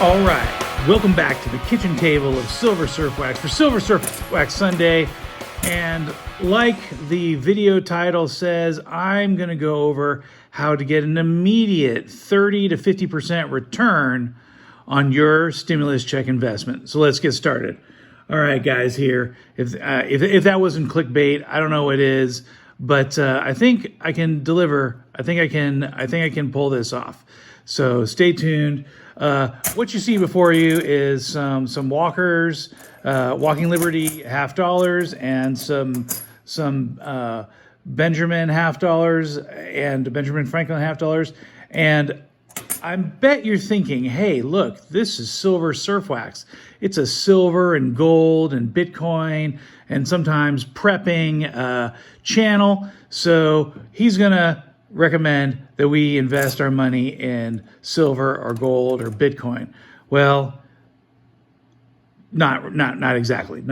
All right, welcome back to the kitchen table of Silver Surfwax for Silver Surfwax Sunday. And like the video title says, I'm going to go over how to get an immediate 30 to 50% return on your stimulus check investment. So let's get started. All right, guys, here. If that wasn't clickbait, I don't know what is, but I think I can deliver. I think I can pull this off. So stay tuned. What you see before you is some Walkers, Walking Liberty $50, and some Benjamin $50 and Benjamin Franklin $50. And I bet you're thinking, hey, look, this is Silver Surfwax. It's a silver and gold and Bitcoin and sometimes prepping channel. So he's going to recommend that we invest our money in silver or gold or Bitcoin. Well, not exactly.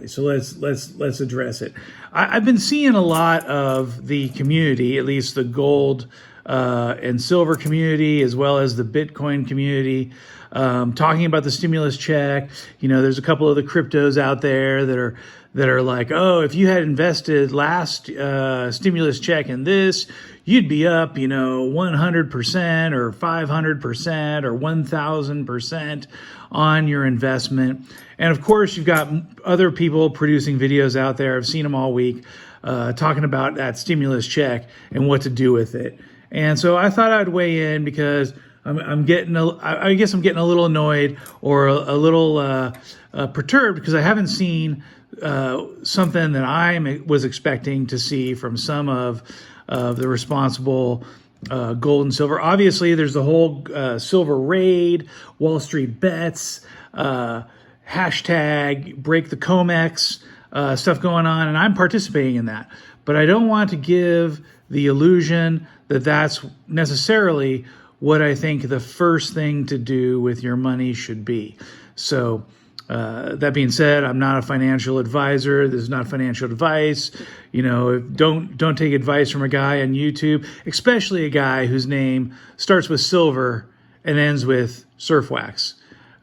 So let's address it. I've been seeing a lot of the community, at least the gold and silver community, as well as the Bitcoin community, talking about the stimulus check. You know, there's a couple of the cryptos out there that are like, oh, if you had invested last stimulus check in this, you'd be up, 100% or 500% or 1,000% on your investment. And of course, you've got other people producing videos out there. I've seen them all week talking about that stimulus check and what to do with it. And so I thought I'd weigh in because I guess I'm getting a little annoyed or a little perturbed because I haven't seen something that I was expecting to see from some of the responsible gold and silver. Obviously, there's the whole silver raid, Wall Street bets, hashtag break the COMEX stuff going on, and I'm participating in that. But I don't want to give the illusion that that's necessarily what I think the first thing to do with your money should be. So that being said, I'm not a financial advisor. This is not financial advice. Don't take advice from a guy on YouTube, especially a guy whose name starts with silver and ends with Surfwax.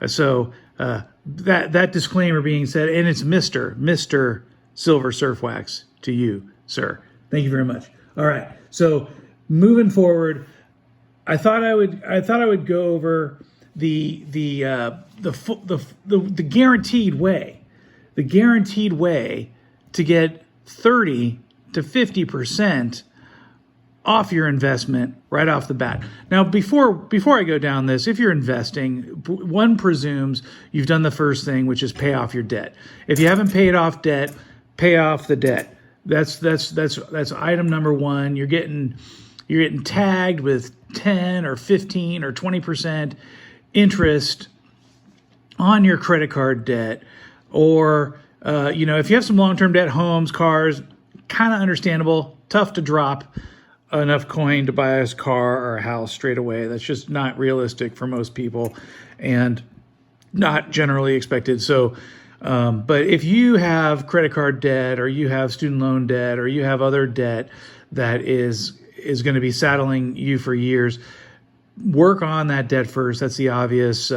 So that disclaimer being said, and it's Mr. Silver Surfwax to you, sir. Thank you very much. All right. So moving forward, I thought I would go over the guaranteed way to get 30 to 50% off your investment right off the bat. Now, before I go down this, if you're investing, one presumes you've done the first thing, which is pay off your debt. If you haven't paid off debt, pay off the debt. That's item number one. You're getting tagged with 10 or 15 or 20% interest on your credit card debt, or if you have some long-term debt, homes, cars, kind of understandable. Tough to drop enough coin to buy a car or a house straight away. That's just not realistic for most people and not generally expected. So but if you have credit card debt, or you have student loan debt, or you have other debt that is going to be saddling you for years, work on that debt first. That's the obvious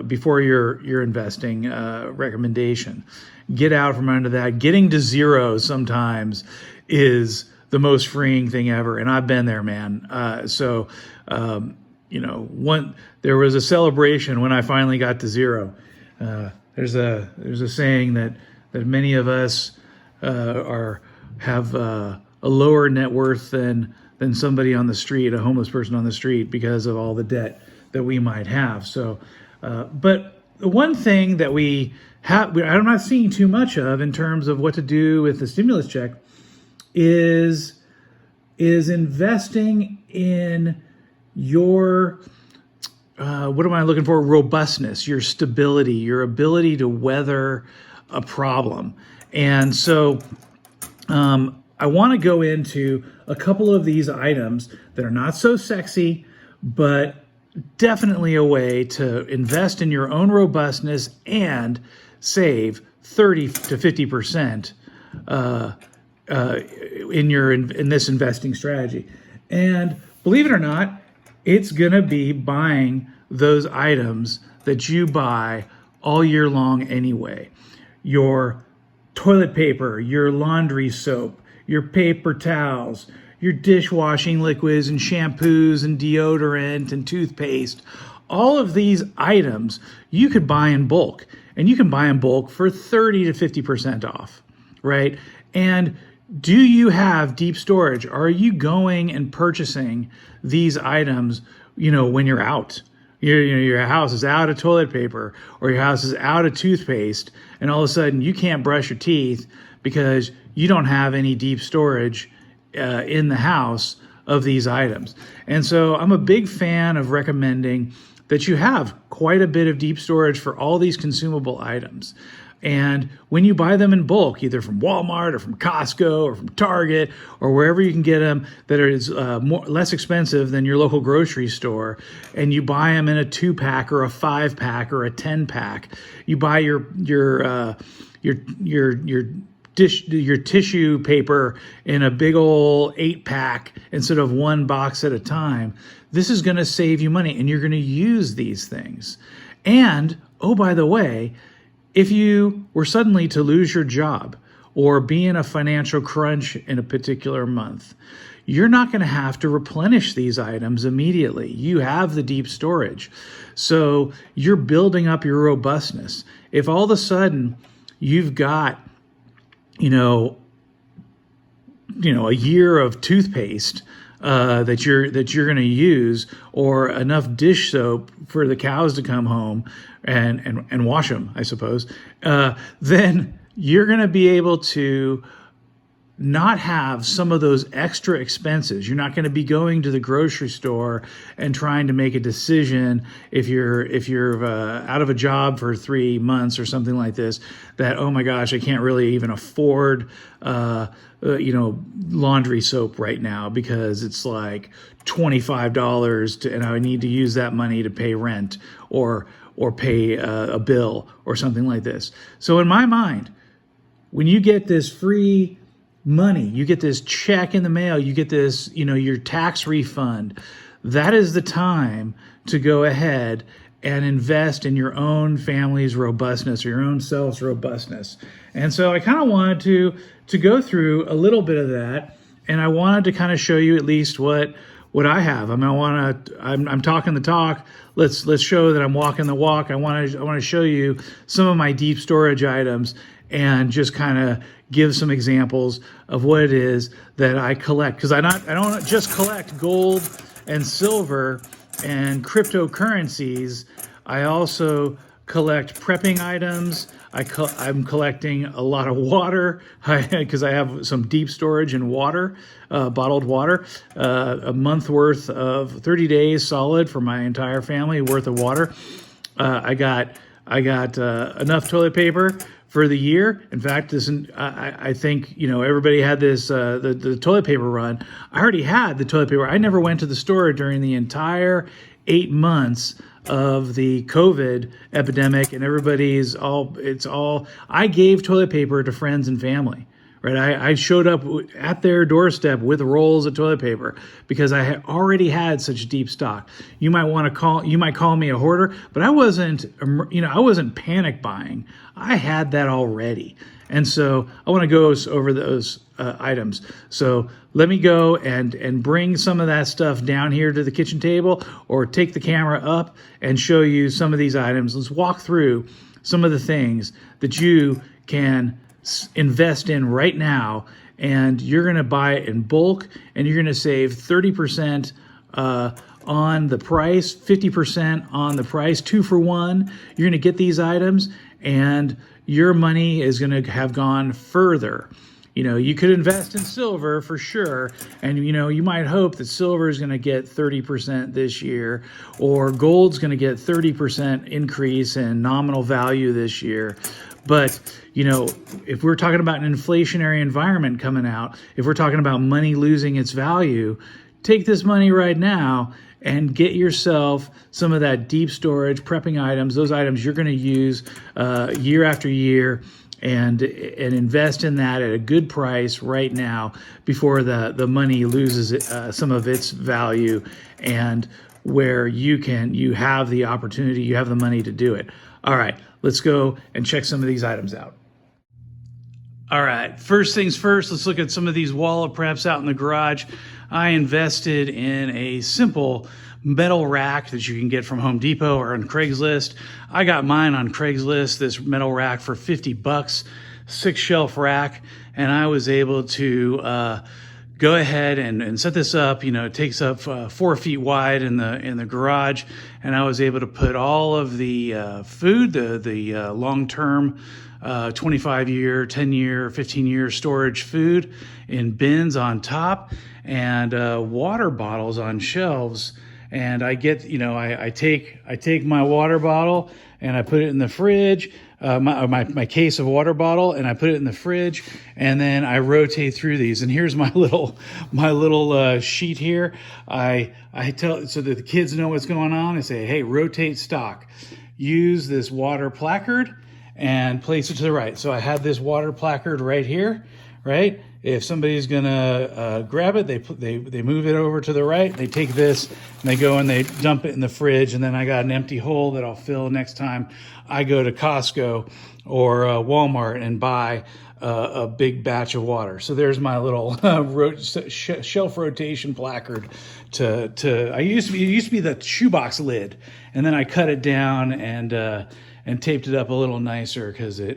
before you're investing recommendation. Get out from under that. Getting to zero sometimes is the most freeing thing ever, and I've been there, man. There was a celebration when I finally got to zero. There's a saying that many of us have a lower net worth than somebody on the street, a homeless person on the street, because of all the debt that we might have. So, but the one thing that I'm not seeing too much of in terms of what to do with the stimulus check is investing in your what am I looking for? Robustness, your stability, your ability to weather a problem. And so I want to go into a couple of these items that are not so sexy, but definitely a way to invest in your own robustness and save 30 to 50% in this investing strategy. And believe it or not, it's going to be buying those items that you buy all year long anyway. Your toilet paper, your laundry soap, your paper towels, your dishwashing liquids and shampoos and deodorant and toothpaste. All of these items you could buy in bulk, and you can buy in bulk for 30 to 50% off, right? And do you have deep storage? Are you going and purchasing these items, when you're out? Your house is out of toilet paper, or your house is out of toothpaste, and all of a sudden you can't brush your teeth because you don't have any deep storage in the house of these items. And so I'm a big fan of recommending that you have quite a bit of deep storage for all these consumable items. And when you buy them in bulk, either from Walmart or from Costco or from Target or wherever you can get them that is less expensive than your local grocery store, and you buy them in a 2-pack or a 5-pack or a 10-pack, you buy your tissue paper in a big old 8-pack instead of one box at a time. This is going to save you money, and you're going to use these things. And, oh, by the way, if you were suddenly to lose your job or be in a financial crunch in a particular month, you're not going to have to replenish these items immediately. You have the deep storage. So you're building up your robustness. If all of a sudden you've got, a year of toothpaste that you're going to use, or enough dish soap for the cows to come home and wash them, I suppose, then you're going to be able to not have some of those extra expenses. You're not going to be going to the grocery store and trying to make a decision if you're out of a job for 3 months or something like this, that, oh my gosh, I can't really even afford laundry soap right now because it's like $25 and I need to use that money to pay rent or pay a bill or something like this. So in my mind, when you get this free money, you get this check in the mail, you get this, your tax refund, that is the time to go ahead and invest in your own family's robustness, or your own self's robustness. And so I kind of wanted to go through a little bit of that, and I wanted to kind of show you at least what I have. I mean, I'm talking the talk. Let's show that I'm walking the walk. I want to show you some of my deep storage items and just kind of give some examples of what it is that I collect. Because I don't just collect gold and silver and cryptocurrencies. I also collect prepping items. I'm collecting a lot of water because I have some deep storage in water, bottled water, a month worth of 30 days solid for my entire family worth of water. I got enough toilet paper for the year. In fact, I think everybody had this the toilet paper run. I already had the toilet paper. I never went to the store during the entire 8 months of the COVID epidemic, and I gave toilet paper to friends and family, right? I showed up at their doorstep with rolls of toilet paper because I had already had such deep stock. You might call me a hoarder, but I wasn't panic buying. I had that already. And so I want to go over those items. So let me go and bring some of that stuff down here to the kitchen table, or take the camera up and show you some of these items. Let's walk through some of the things that you can invest in right now, and you're going to buy it in bulk, and you're going to save 30% on the price, 50% on the price, 2 for 1. You're going to get these items, and your money is going to have gone further. You could invest in silver for sure, and you might hope that silver is going to get 30% this year, or gold's going to get 30% increase in nominal value this year. But if we're talking about an inflationary environment coming out, if we're talking about money losing its value, take this money right now and get yourself some of that deep storage prepping items, those items you're going to use year after year, and invest in that at a good price right now before the money loses some of its value. And where you have the opportunity, you have the money to do it. All right, let's go and check some of these items out. All right, first things first, let's look at some of these wall preps out in the garage. I invested in a simple metal rack that you can get from Home Depot or on Craigslist. I got mine on Craigslist, this metal rack for 50 bucks, 6-shelf rack, and I was able to go ahead and set this up. You know, it takes up 4 feet wide in the garage, and I was able to put all of the food, the long-term 25-year, 10-year, 15-year storage food in bins on top, and water bottles on shelves. And I get, you know, I take my water bottle and I put it in the fridge, my case of water bottle, and I put it in the fridge, and then I rotate through these. And here's my little sheet here. I tell, so that the kids know what's going on. I say, hey, rotate stock. Use this water placard and place it to the right. So I have this water placard right here, right? If somebody's gonna grab it, they move it over to the right. They take this and they go and they dump it in the fridge, and then I got an empty hole that I'll fill next time I go to Costco or Walmart and buy a big batch of water. So there's my little shelf rotation placard. It used to be the shoebox lid, and then I cut it down and taped it up a little nicer because I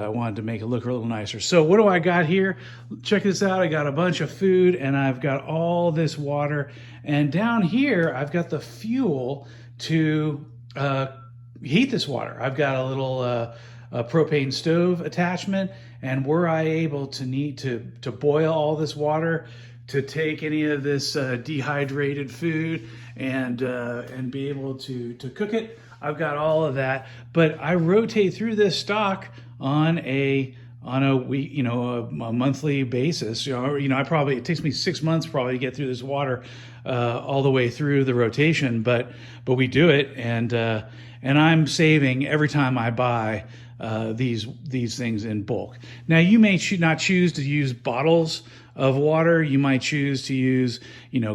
wanted to make it look a little nicer. So what do I got here? Check this out. I got a bunch of food and I've got all this water. And down here, I've got the fuel to heat this water. I've got a little a propane stove attachment. And were I able to boil all this water, to take any of this dehydrated food and be able to cook it, I've got all of that. But I rotate through this stock on a week, you know, a monthly basis. It takes me 6 months probably to get through this water all the way through the rotation, but we do it, and I'm saving every time I buy these things in bulk. Now, you may not choose to use bottles of water. You might choose to use,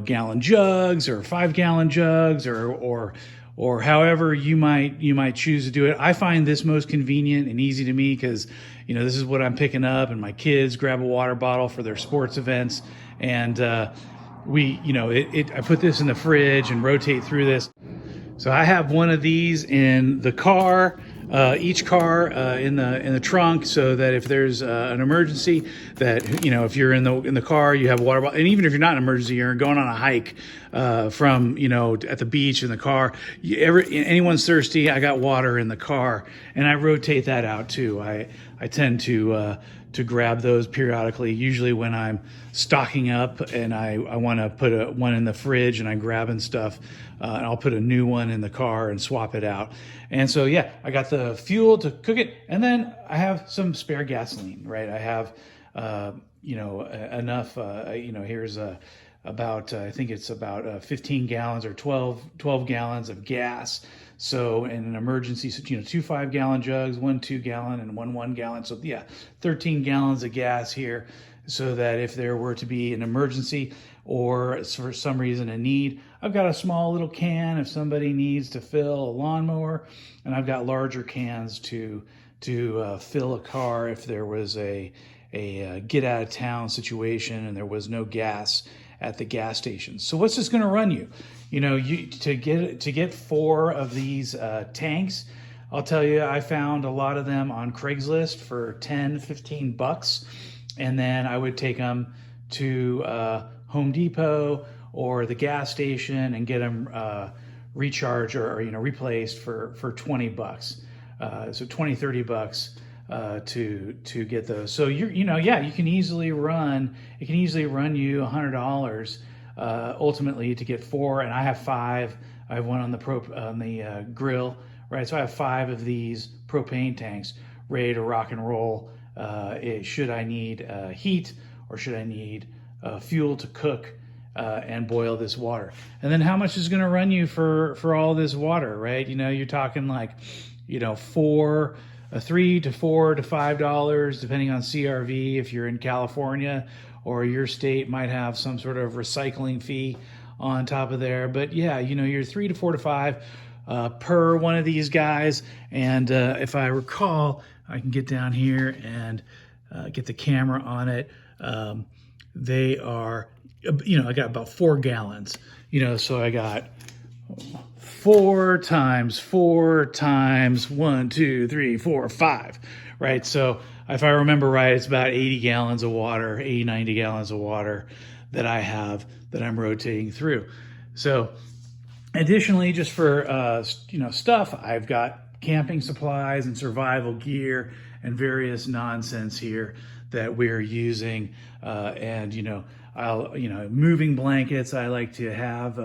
gallon jugs or 5-gallon jugs or however you might choose to do it. I find this most convenient and easy to me because, this is what I'm picking up, and my kids grab a water bottle for their sports events, and I put this in the fridge and rotate through this. So I have one of these in the car, each car in the trunk, so that if there's an emergency, that if you're in the car, you have a water bottle, and even if you're not in an emergency, you're going on a hike from at the beach in the car. Anyone's thirsty, I got water in the car, and I rotate that out too. I tend to grab those periodically, usually when I'm stocking up and I want to put one in the fridge and I'm grabbing stuff, and I'll put a new one in the car and swap it out. And so, yeah, I got the fuel to cook it, and then I have some spare gasoline, right? I have, enough, here's about, I think it's about 15 gallons or 12 gallons of gas. So in an emergency, 2 5-gallon jugs, 1 2-gallon and 1 1-gallon. So yeah, 13 gallons of gas here, so that if there were to be an emergency or for some reason a need, I've got a small little can if somebody needs to fill a lawnmower, and I've got larger cans to fill a car if there was a get out of town situation and there was no gas at the gas station. So what's this going to run you? To get 4 of these tanks, I'll tell you, I found a lot of them on Craigslist for 10, 15 bucks. And then I would take them to Home Depot or the gas station and get them recharged or replaced for 20 bucks. So 20, 30 bucks to get those. So you can easily run you $100 ultimately to get 4, and I have 5. I have one on the grill, right? So I have 5 of these propane tanks ready to rock and roll. Should I need heat, or should I need fuel to cook and boil this water? And then how much is going to run you for all this water, right? You're talking like, $3 to $4 to $5, depending on CRV. If you're in California, or your state might have some sort of recycling fee on top of there. But yeah, you know, you're 3 to 4 to 5 per one of these guys. And if I recall, I can get down here and get the camera on it. They are, you know, I got about 4 gallons, you know, so I got 4 times 1, 2, 3, 4, 5, right? So if I remember right, it's about 80 gallons of water, 80, 90 gallons of water that I have that I'm rotating through. So additionally, just for, you know, stuff, I've got camping supplies and survival gear and various nonsense here that we're using. And, you know, moving blankets I like to have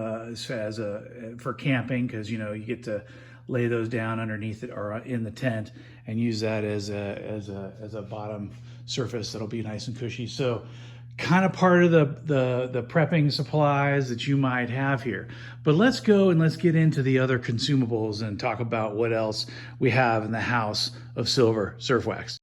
for camping, because, you know, you get to lay those down underneath it or in the tent and use that as a bottom surface that'll be nice and cushy. So kind of part of the prepping supplies that you might have here. But let's go and let's get into the other consumables and talk about what else we have in the house of Silver Surfwax.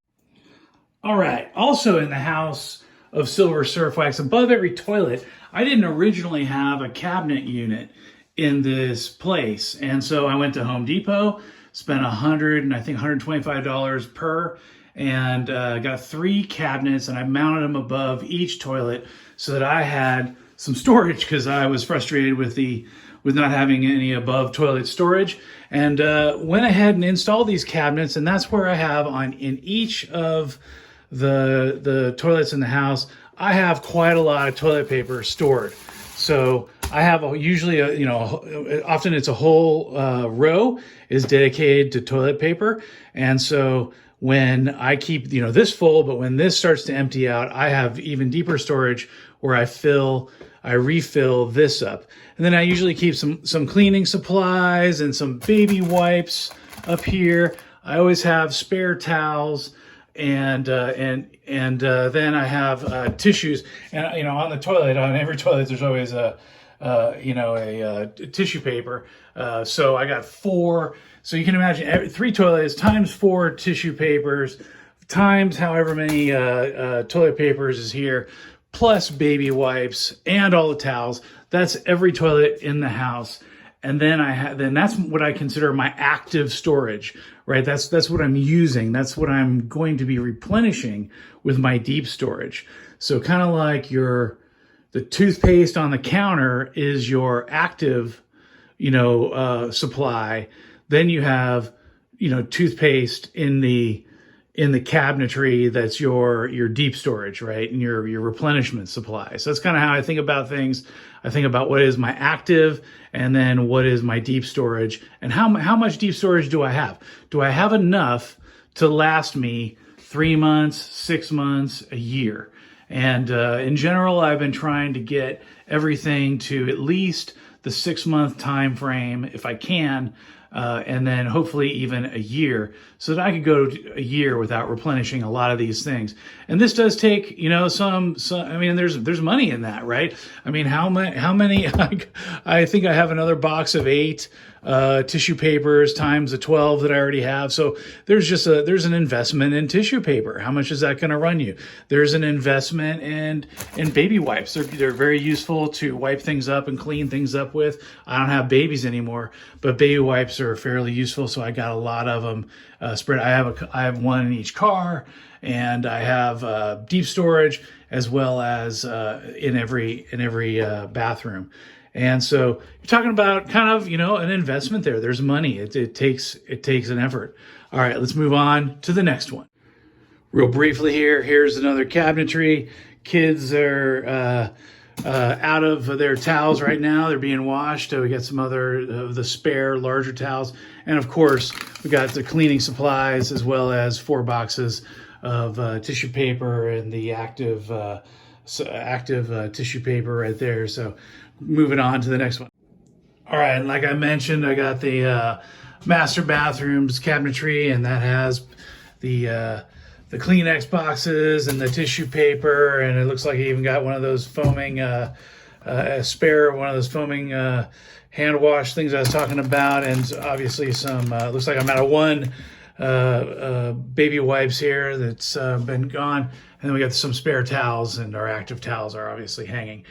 All right, also in the house of Silver Surfwax, above every toilet, I didn't originally have a cabinet unit in this place. And so I went to Home Depot, spent $125 per, and got 3 cabinets, and I mounted them above each toilet so that I had some storage, because I was frustrated with not having any above toilet storage, and went ahead and installed these cabinets. And that's where I have in each of the toilets in the house, I have quite a lot of toilet paper stored. So I have usually often it's a whole row is dedicated to toilet paper. And so when I keep, this full, but when this starts to empty out, I have even deeper storage where I refill this up. And then I usually keep some cleaning supplies and some baby wipes up here. I always have spare towels, and then I have tissues. And on the toilet, on every toilet, there's always a tissue paper. So I got 4. So you can imagine 3 toilets times 4 tissue papers times however many toilet papers is here, plus baby wipes and all the towels. That's every toilet in the house. And then then that's what I consider my active storage, right? That's what I'm using. That's what I'm going to be replenishing with my deep storage. So kind of like the toothpaste on the counter is your active, supply. Then you have, toothpaste in the cabinetry, that's your deep storage, right? And your replenishment supply. So that's kind of how I think about things. I think about what is my active, and then what is my deep storage, and how much deep storage do I have? Do I have enough to last me 3 months, 6 months, a year? And in general, I've been trying to get everything to at least the 6-month time frame if I can, and then hopefully even a year, so that I could go a year without replenishing a lot of these things. And this does take, some. I mean, there's money in that, right? I mean, how many? I think I have another box of 8 tissue papers times the 12 that I already have. So there's an investment in tissue paper. How much is that going to run you? There's an investment in baby wipes. They're very useful to wipe things up and clean things up with. I don't have babies anymore, but baby wipes are fairly useful. So I got a lot of them spread. I have one in each car, and I have deep storage as well as in every bathroom. And so you're talking about kind of, an investment there. There's money. It takes an effort. All right, let's move on to the next one. Real briefly here, here's another cabinetry. Kids are out of their towels right now. They're being washed. We got some other of the spare larger towels. And of course, we got the cleaning supplies, as well as 4 boxes of tissue paper and the active tissue paper right there. So moving on to the next one. All right, and like I mentioned, I got the master bathrooms cabinetry, and that has the Kleenex boxes and the tissue paper, and it looks like I even got one of those foaming hand wash things I was talking about, and obviously some looks like I'm out of 1 baby wipes here that's been gone, and then we got some spare towels, and our active towels are obviously hanging.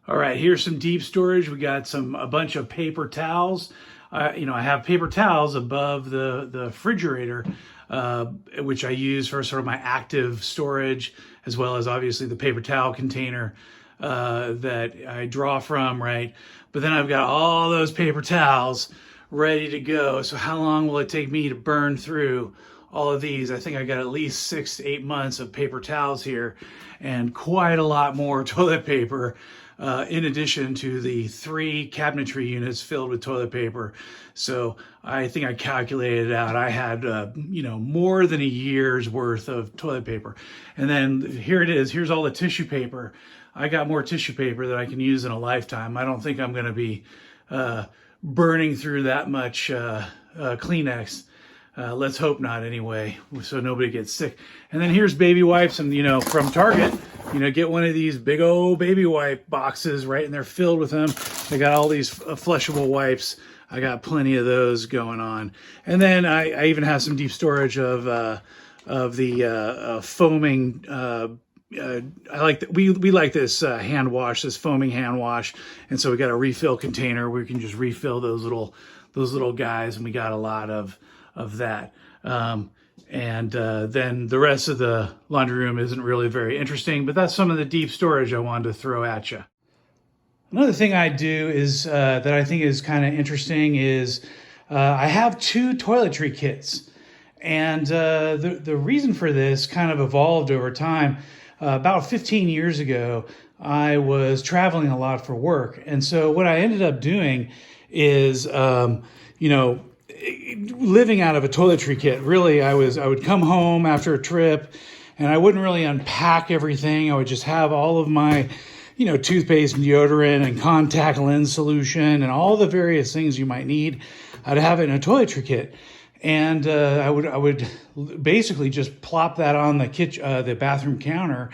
All right, here's some deep storage. We got a bunch of paper towels. I have paper towels above the refrigerator, which I use for sort of my active storage, as well as obviously the paper towel container that I draw from, right? But then I've got all those paper towels ready to go. So how long will it take me to burn through all of these? I think I got at least 6 to 8 months of paper towels here, and quite a lot more toilet paper. In addition to the 3 cabinetry units filled with toilet paper. So I think I calculated out I had, more than a year's worth of toilet paper. And then here it is. Here's all the tissue paper. I got more tissue paper that I can use in a lifetime. I don't think I'm going to be burning through that much Kleenex. Let's hope not anyway, so nobody gets sick. And then here's baby wipes, and from Target, get one of these big old baby wipe boxes, right? And they're filled with them. They got all these flushable wipes. I got plenty of those going on. And then I even have some deep storage of the foaming. I like that. We like this hand wash, this foaming hand wash, and so we got a refill container where we can just refill those little guys, and we got a lot of that. Then the rest of the laundry room isn't really very interesting, but that's some of the deep storage I wanted to throw at you. Another thing I do is that I think is kind of interesting is I have 2 toiletry kits. And the reason for this kind of evolved over time. About 15 years ago, I was traveling a lot for work. And so what I ended up doing is, living out of a toiletry kit. Really, I would come home after a trip and I wouldn't really unpack everything. I would just have all of my, toothpaste and deodorant and contact lens solution and all the various things you might need. I'd have it in a toiletry kit. And I would basically just plop that on the bathroom counter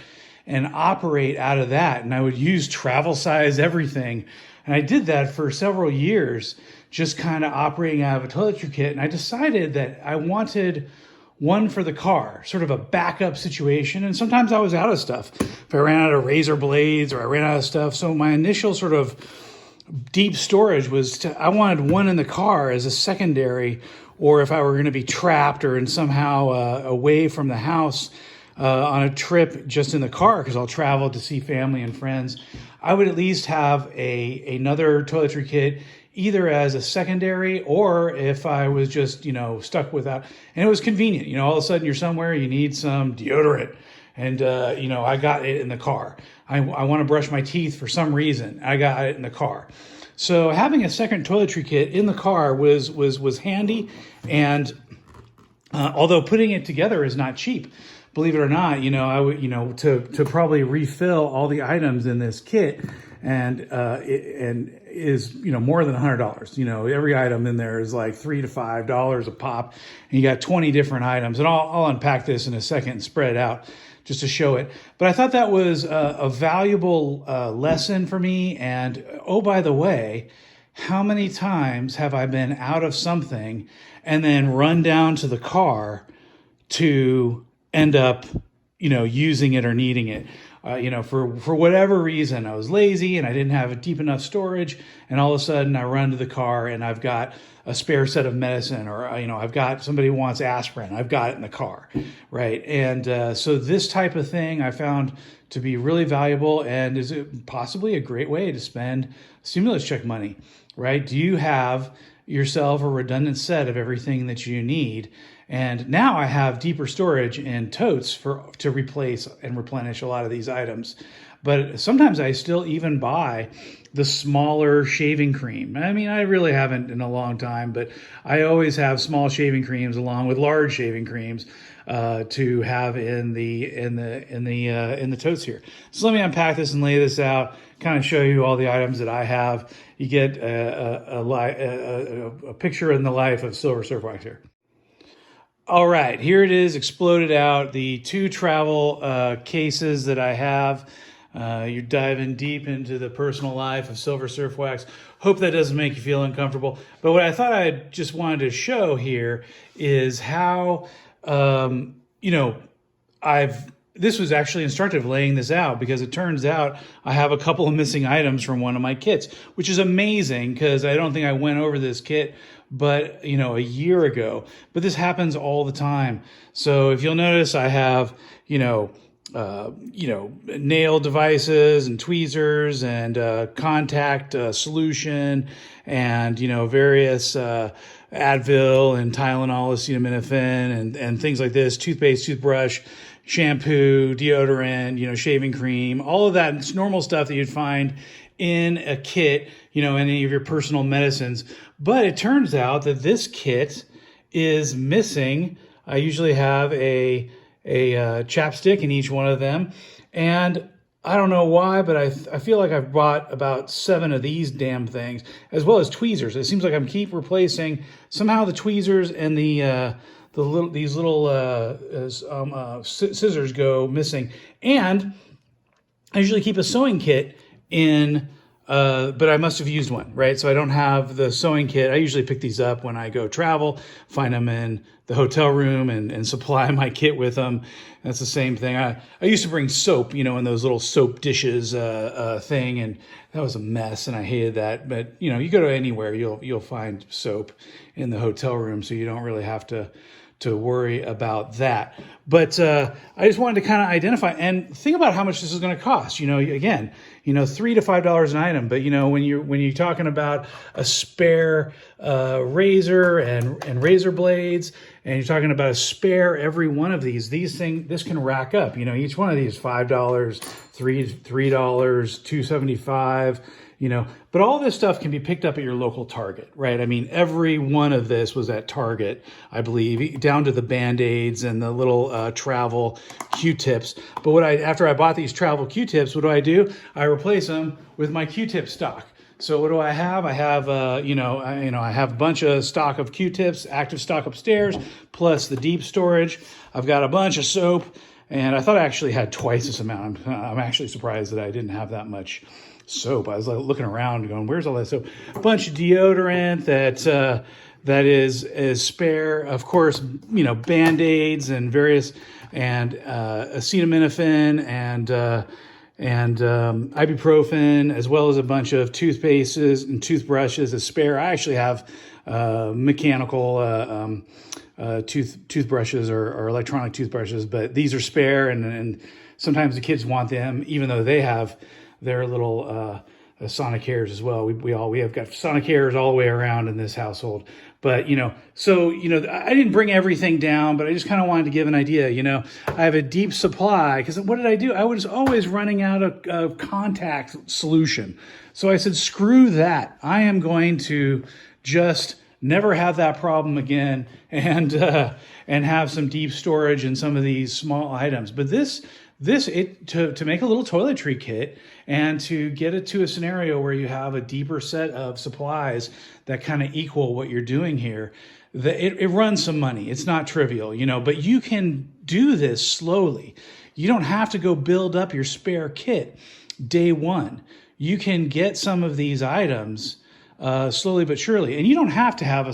and operate out of that. And I would use travel size everything. And I did that for several years, just kind of operating out of a toiletry kit. And I decided that I wanted one for the car, sort of a backup situation. And sometimes I was out of stuff. If I ran out of razor blades or I ran out of stuff. So my initial sort of deep storage was I wanted one in the car as a secondary, or if I were going to be trapped or in somehow away from the house on a trip just in the car, because I'll travel to see family and friends, I would at least have another toiletry kit, either as a secondary or if I was just, stuck without. And it was convenient. All of a sudden you're somewhere, you need some deodorant. And, I got it in the car. I want to brush my teeth for some reason. I got it in the car. So having a second toiletry kit in the car was handy. And although putting it together is not cheap, believe it or not, I would, to probably refill all the items in this kit and is, more than $100. Every item in there is like $3 to $5 a pop, and you got 20 different items. And I'll unpack this in a second and spread it out just to show it. But I thought that was a valuable lesson for me. And oh, by the way, how many times have I been out of something and then run down to the car to end up, using it or needing it? For whatever reason, I was lazy and I didn't have a deep enough storage, and all of a sudden I run to the car and I've got a spare set of medicine, or I've got somebody who wants aspirin, I've got it in the car, right? And so this type of thing I found to be really valuable, and is possibly a great way to spend stimulus check money, right? Do you have yourself a redundant set of everything that you need? And now I have deeper storage in totes to replace and replenish a lot of these items. But sometimes I still even buy the smaller shaving cream. I mean, I really haven't in a long time, but I always have small shaving creams along with large shaving creams to have in the totes here. So let me unpack this and lay this out, kind of show you all the items that I have. You get a picture in the life of Silver Surfwax here. All right, here it is, exploded out, the 2 travel cases that I have. You're diving deep into the personal life of Silver Surfwax. Hope that doesn't make you feel uncomfortable. But what I thought I just wanted to show here is how, I've this was actually instructive laying this out, because it turns out I have a couple of missing items from one of my kits, which is amazing because I don't think I went over this kit but a year ago. But this happens all the time. So if you'll notice, I have nail devices and tweezers and contact solution and various Advil and Tylenol, acetaminophen and things like this, toothpaste, toothbrush, shampoo, deodorant, shaving cream, all of that. It's normal stuff that you'd find in a kit, any of your personal medicines. But it turns out that this kit is missing. I usually have a chapstick in each one of them. And I don't know why, but I feel like I've bought about 7 of these damn things, as well as tweezers. It seems like I'm keep replacing somehow the tweezers and these little scissors go missing. And I usually keep a sewing kit in, but I must have used one, right? So I don't have the sewing kit. I usually pick these up when I go travel, find them in the hotel room and supply my kit with them. That's the same thing. I used to bring soap, in those little soap dishes thing, and that was a mess, and I hated that. But you go to anywhere, you'll find soap in the hotel room, so you don't really have to worry about that. But I just wanted to kind of identify and think about how much this is going to cost. Again, $3 to $5 an item. But when you're talking about a spare razor and razor blades, and you're talking about a spare every one of these things, this can rack up. Each one of these $5, $3, $2.75. But all this stuff can be picked up at your local Target, right? I mean, every one of this was at Target, I believe, down to the Band-Aids and the little travel Q-tips. But after I bought these travel Q-tips, what do? I replace them with my Q-tip stock. So what do I have? I have, I have a bunch of stock of Q-tips, active stock upstairs, plus the deep storage. I've got a bunch of soap, and I thought I actually had twice this amount. I'm actually surprised that I didn't have that much soap. I was looking around going, where's all that soap? A bunch of deodorant that is spare. Of course, Band-Aids and various, and acetaminophen and ibuprofen, as well as a bunch of toothpastes and toothbrushes as spare. I actually have mechanical toothbrushes or electronic toothbrushes, but these are spare, and sometimes the kids want them, even though they have their little Sonicaires as well. We have got Sonicaires all the way around in this household. But, so, I didn't bring everything down, but I just kind of wanted to give an idea. I have a deep supply, because what did I do? I was always running out of contact solution. So I said, screw that. I am going to just never have that problem again and have some deep storage in some of these small items. But to make a little toiletry kit and to get it to a scenario where you have a deeper set of supplies that kind of equal what you're doing here, it runs some money. It's not trivial, but you can do this slowly. You don't have to go build up your spare kit day one. You can get some of these items slowly but surely. And you don't have to have a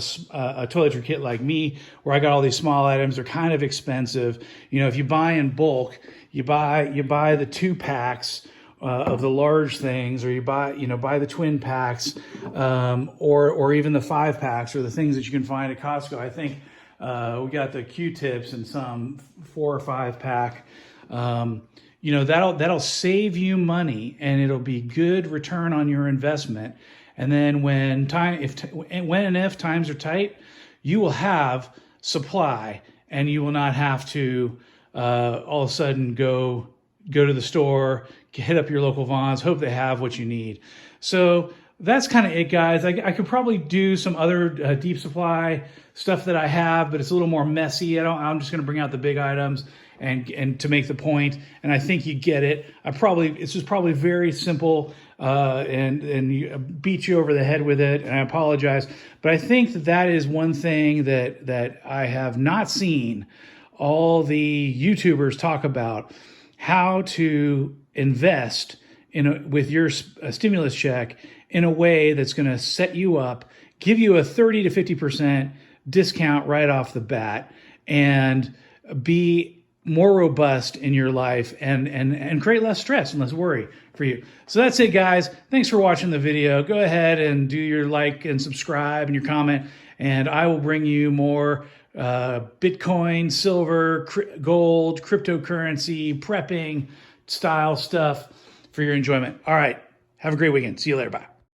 toiletry kit like me, where I got all these small items. They're kind of expensive. If you buy in bulk, you buy the 2 packs of the large things, or you buy the twin packs, or even the 5 packs, or the things that you can find at Costco. I think we got the Q-tips in some 4 or 5 pack. That'll save you money, and it'll be good return on your investment. And then when and if times are tight, you will have supply, and you will not have to all of a sudden go to the store, hit up your local Vons, hope they have what you need. So that's kind of it, guys. I could probably do some other deep supply stuff that I have, but it's a little more messy. I'm just going to bring out the big items and to make the point. And I think you get it. It's just probably very simple, and you beat you over the head with it. And I apologize, but I think that is one thing that I have not seen all the YouTubers talk about, how to invest with your stimulus check in a way that's going to set you up, give you a 30 to 50% discount right off the bat, and be more robust in your life and create less stress and less worry for you. So that's it, guys. Thanks for watching the video. Go ahead and do your like and subscribe and your comment, and I will bring you more Bitcoin, silver, gold, cryptocurrency, prepping style stuff for your enjoyment. All right. Have a great weekend. See you later. Bye.